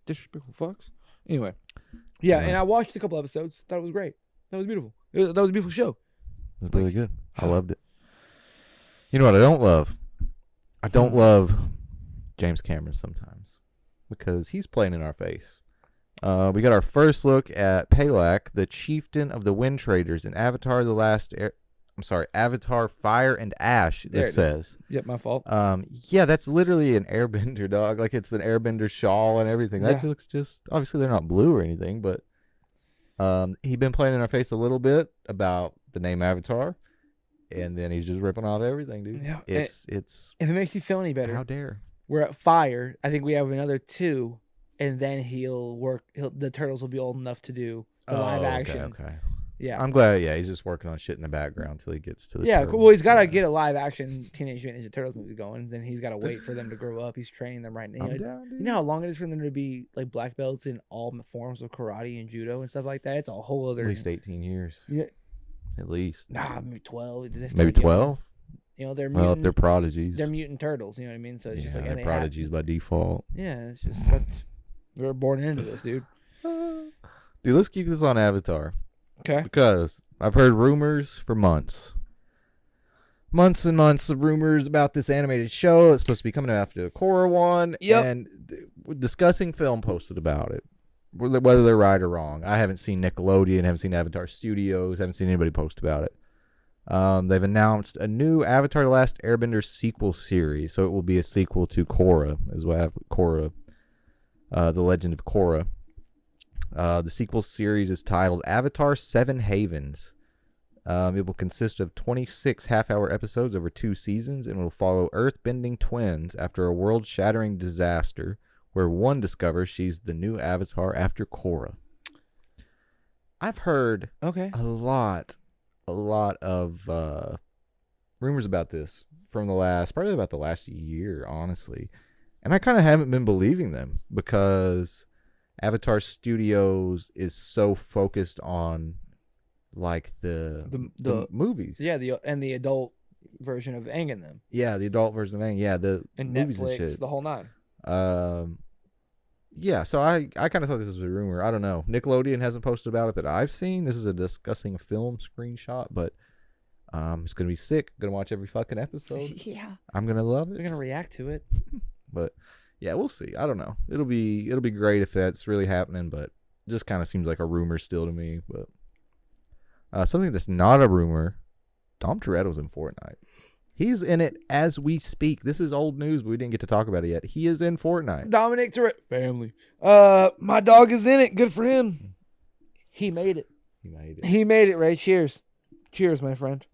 Disrespectful fucks. Anyway. Yeah, and I watched a couple episodes. Thought it was great. That was beautiful. That was a beautiful show. It was really good. I loved it. You know what I don't love? I don't love James Cameron sometimes because he's playing in our face. We got our first look at Palak, the chieftain of the Wind Traders in Avatar: Avatar: Fire and Ash. It says. Yep, my fault. Yeah, that's literally an airbender, dog. Like it's an airbender shawl and everything. That looks just obviously they're not blue or anything, but he'd been playing in our face a little bit about the name Avatar, and then he's just ripping off everything, dude. Yeah, it's. If it makes you feel any better, How dare? We're at Fire. I think we have another 2. And then the Turtles will be old enough to do the live action. Okay. Yeah. I'm glad. Yeah, he's just working on shit in the background until he gets to the. Yeah. Turtles. Well, he's got to get a live action Teenage Mutant Ninja Turtles movie going. And then he's got to wait for them to grow up. He's training them right now. You know how long it is for them to be like black belts in all forms of karate and judo and stuff like that? It's a whole other. At least 18 years. Yeah. At least. Nah, maybe 12. Maybe 12. You know, they're well, if they're prodigies. They're mutant turtles. You know what I mean? So it's just like they're prodigies by default. Yeah, it's just we're born into this, dude. Dude, let's keep this on Avatar. Okay. Because I've heard rumors for months. Months and months of rumors about this animated show. It's supposed to be coming after the Korra one. Yep. And Discussing Film posted about it. Whether they're right or wrong. I haven't seen Nickelodeon, haven't seen Avatar Studios, haven't seen anybody post about it. They've announced a new Avatar: The Last Airbender sequel series. So it will be a sequel to Korra, as well. Korra. The Legend of Korra. The sequel series is titled Avatar: Seven Havens. It will consist of 26 half-hour episodes over 2 seasons and will follow Earth-bending twins after a world-shattering disaster where one discovers she's the new Avatar after Korra. I've heard a lot of rumors about this from probably about the last year, honestly. And I kind of haven't been believing them because Avatar Studios is so focused on like the movies. Yeah, the adult version of Aang and them. Yeah, the adult version of Aang. Yeah, the and movies Netflix, and shit. The whole 9. Yeah, so I kind of thought this was a rumor. I don't know. Nickelodeon hasn't posted about it that I've seen. This is a discussing film screenshot, but it's gonna be sick. I'm gonna watch every fucking episode. Yeah, I'm gonna love it. We're gonna react to it. But yeah, we'll see. I don't know. It'll be great if that's really happening, but it just kind of seems like a rumor still to me. But something that's not a rumor, Dom Toretto's in Fortnite. He's in it as we speak. This is old news, but we didn't get to talk about it yet. He is in Fortnite. Dominic Toretto family. My dog is in it. Good for him. He made it. He made it, Ray. Cheers. Cheers, my friend.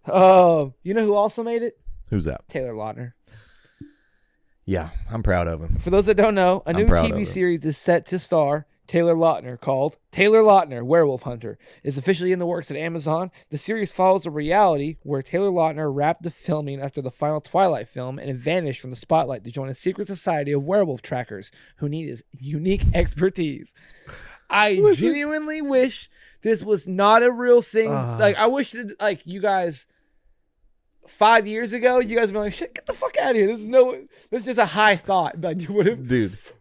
You know who also made it? Who's that? Taylor Lautner. Yeah, I'm proud of him. For those that don't know, a new TV series is set to star Taylor Lautner called Taylor Lautner, Werewolf Hunter, is officially in the works at Amazon. The series follows a reality where Taylor Lautner wrapped the filming after the final Twilight film and vanished from the spotlight to join a secret society of werewolf trackers who need his unique expertise. I genuinely wish this was not a real thing. I wish that, you guys 5 years ago, you guys would be like, shit, get the fuck out of here. This is just a high thought. Like, dude,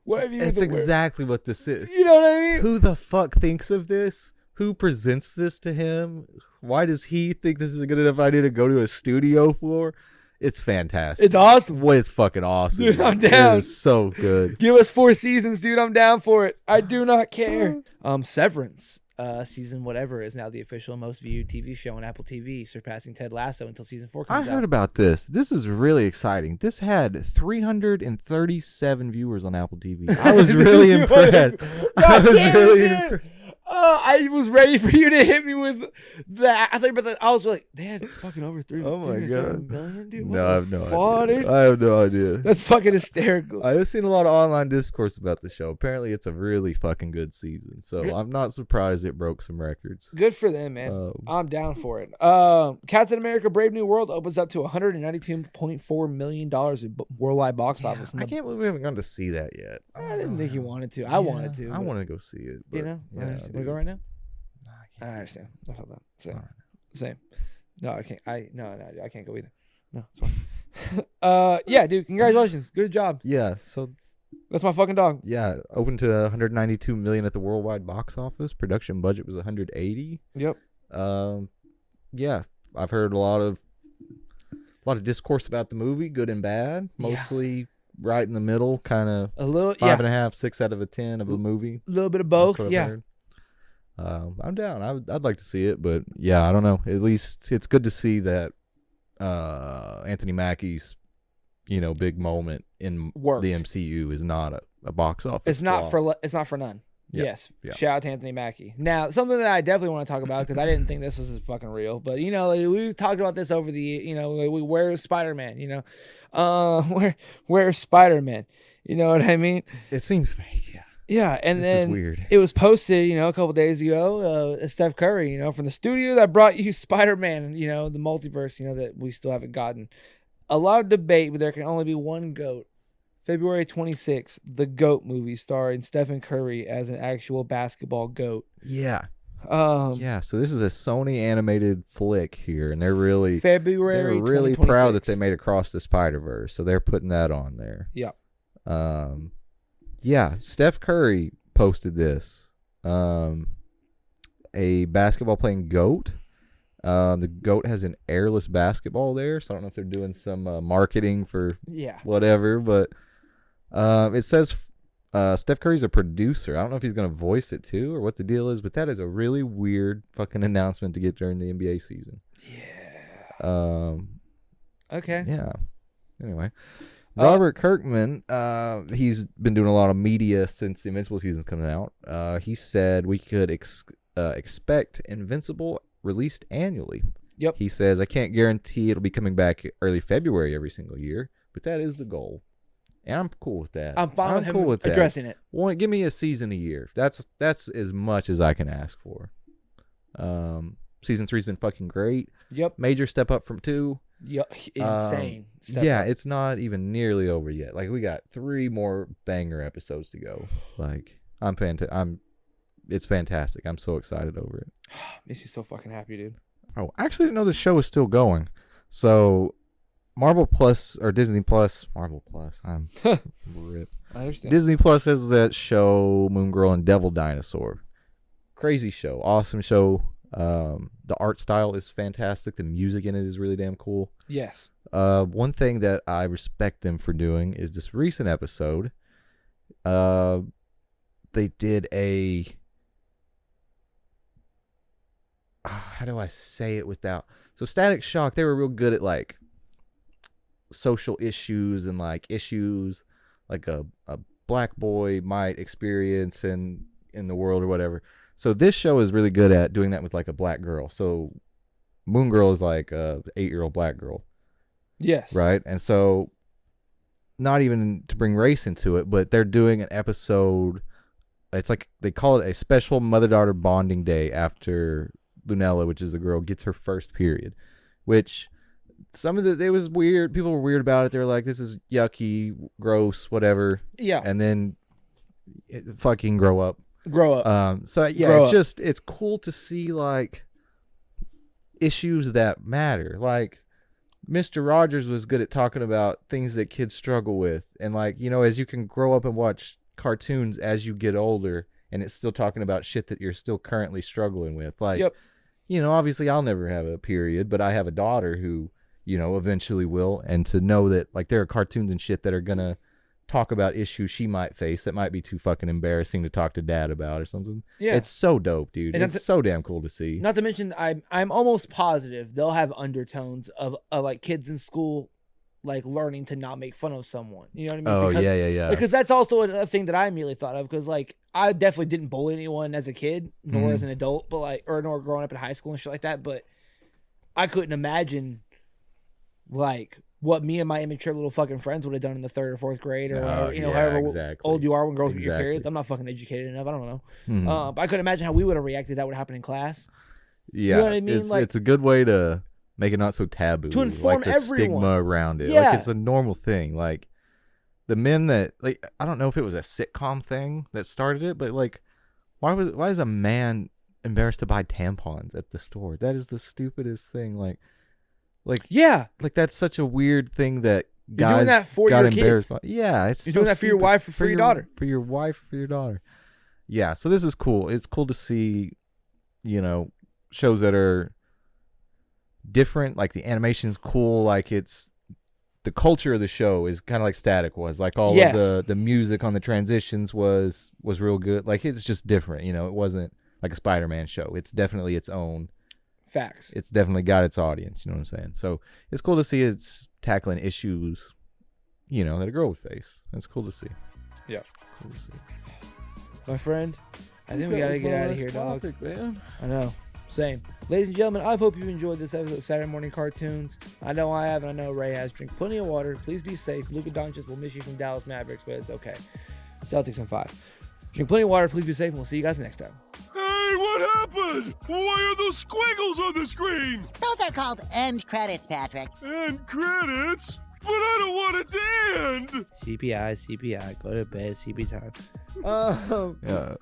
it's exactly what this is. You know what I mean? Who the fuck thinks of this? Who presents this to him? Why does he think this is a good enough idea to go to a studio floor? It's fantastic. It's awesome. Well, it's fucking awesome. Dude, I'm down. It's so good. Give us 4 seasons, dude. I'm down for it. I do not care. Severance. Season whatever is now the official most viewed TV show on Apple TV, surpassing Ted Lasso until season 4 comes out. I heard about this. This is really exciting. This had 337 viewers on Apple TV. I was really impressed. I was ready for you to hit me with that. I thought, but I was like, they had fucking over 3 Oh my God. million, dude. No, I have no idea. Dude? I have no idea. That's fucking hysterical. I've seen a lot of online discourse about the show. Apparently, it's a really fucking good season. So I'm not surprised it broke some records. Good for them, man. I'm down for it. Captain America: Brave New World opens up to $192.4 million in worldwide box office. I can't believe we haven't gone to see that yet. I didn't think you wanted to. I wanted to. I want to go see it. But, you know, yeah, want to go right now? No, I understand. I felt that. Same. Same. No, I can't. I can't go either. No, it's fine. Yeah, dude. Congratulations. Good job. Yeah. So that's my fucking dog. yeah, opened to 192 million at the worldwide box office. Production budget was 180. Yep. Yeah, I've heard a lot of discourse about the movie, good and bad. Mostly right in the middle, kind of a little 5.5, 6 out of a 10 of a movie. A little bit of both. That's what I've Yeah. heard. I'm down. I'd like to see it, but yeah, I don't know. At least it's good to see that Anthony Mackie's, big moment in the MCU is not a box office. It's not for none. Yeah. Yes. Yeah. Shout out to Anthony Mackie. Now, something that I definitely want to talk about because I didn't think this was fucking real, but we've talked about this over the where's Spider-Man? Where's Spider-Man? You know what I mean? It seems fake. Yeah. Yeah, and This is then weird. It was posted, a couple days ago. Steph Curry, from the studio that brought you Spider-Man, the multiverse, that we still haven't gotten. A lot of debate, but there can only be one GOAT. February 26th, the GOAT movie starring Stephen Curry as an actual basketball GOAT. Yeah. Yeah, so this is a Sony animated flick here, and they're really February. They're really proud that they made Across the Spider-Verse, so they're putting that on there. Yeah. Yeah, Steph Curry posted this. A basketball playing GOAT. The GOAT has an airless basketball there, so I don't know if they're doing some marketing for whatever, but it says Steph Curry's a producer. I don't know if he's going to voice it too or what the deal is, but that is a really weird fucking announcement to get during the NBA season. Yeah. Okay. Yeah. Anyway. Robert Kirkman, he's been doing a lot of media since the Invincible season's coming out. He said we could expect Invincible released annually. Yep. He says, I can't guarantee it'll be coming back early February every single year, but that is the goal. And I'm cool with that. I'm fine with him addressing it. Give me a season a year. That's as much as I can ask for. Season 3's been fucking great. Yep. Major step up from 2. Yep. Insane. It's not even nearly over yet. Like, we got 3 more banger episodes to go. Like, it's fantastic. I'm so excited over it. Makes me so fucking happy, dude. Oh, I actually didn't know the show is still going. So, Marvel Plus or Disney Plus, Marvel Plus. I'm rip. I understand. Disney Plus has that show, MOONGIRL and Devil Dinosaur. Crazy show, awesome show. The art style is fantastic. The music in it is really damn cool. Yes. One thing that I respect them for doing is this recent episode. They did a. How do I say it without? So Static Shock, they were real good at like social issues and like issues like a black boy might experience in the world or whatever. So this show is really good at doing that with like a black girl. So MOONGIRL is like a 8-year-old black girl. Yes. Right? And so not even to bring race into it, but they're doing an episode. It's like they call it a special mother-daughter bonding day after Lunella, which is a girl, gets her first period, which it was weird. People were weird about it. They were like, this is yucky, gross, whatever. Yeah. And then fucking grow up. So yeah, it's cool to see like issues that matter. Like Mr. Rogers was good at talking about things that kids struggle with, and like, as you can grow up and watch cartoons as you get older, and it's still talking about shit that you're still currently struggling with. Like, obviously I'll never have a period, but I have a daughter who, eventually will, and to know that like there are cartoons and shit that are gonna talk about issues she might face that might be too fucking embarrassing to talk to dad about or something. Yeah. It's so dope, dude. And it's so damn cool to see. Not to mention, I'm almost positive they'll have undertones of like kids in school like learning to not make fun of someone. You know what I mean? Oh, because, yeah. Because that's also a thing that I immediately thought of. Because like I definitely didn't bully anyone as a kid, nor as an adult, but like nor growing up in high school and shit like that. But I couldn't imagine like what me and my immature little fucking friends would have done in the 3rd or 4th grade or however old you are when girls get your periods. I'm not fucking educated enough. I don't know. But I couldn't imagine how we would have reacted. That would happen in class. Yeah, you know what I mean? It's a good way to make it not so taboo. To inform like the everyone. stigma around it. Yeah. Like it's a normal thing. Like the men that like I don't know if it was a sitcom thing that started it, but like why is a man embarrassed to buy tampons at the store? That is the stupidest thing. Like yeah, like that's such a weird thing that guys you're doing that for got your embarrassed kids. by. Yeah, it's you're so doing that for your stupid. wife or for your daughter. For your wife or for your daughter. Yeah, so this is cool. It's cool to see, you know, shows that are different. Like the animation's cool. Like it's the culture of the show is kind of like Static was. Like all of the music on the transitions was real good. Like it's just different. You know, it wasn't like a Spider-Man show. It's definitely its own. Facts. It's definitely got its audience. You know what I'm saying? So it's cool to see it's tackling issues, you know, that a girl would face. That's cool to see. Yeah. Cool to see. My friend, I think we gotta get out of here, dog. Man. I know. Same. Ladies and gentlemen, I hope you enjoyed this episode of Saturday Morning Cartoons. I know I have, and I know Ray has. Drink plenty of water. Please be safe. Luka Doncic will miss you from Dallas Mavericks, but it's okay. Celtics in 5. Drink plenty of water. Please be safe, and we'll see you guys next time. Hey, what happened? Why are those squiggles on the screen? Those are called end credits, Patrick. End credits? But I don't want it to end! CPI, go to bed, CP time. Yeah.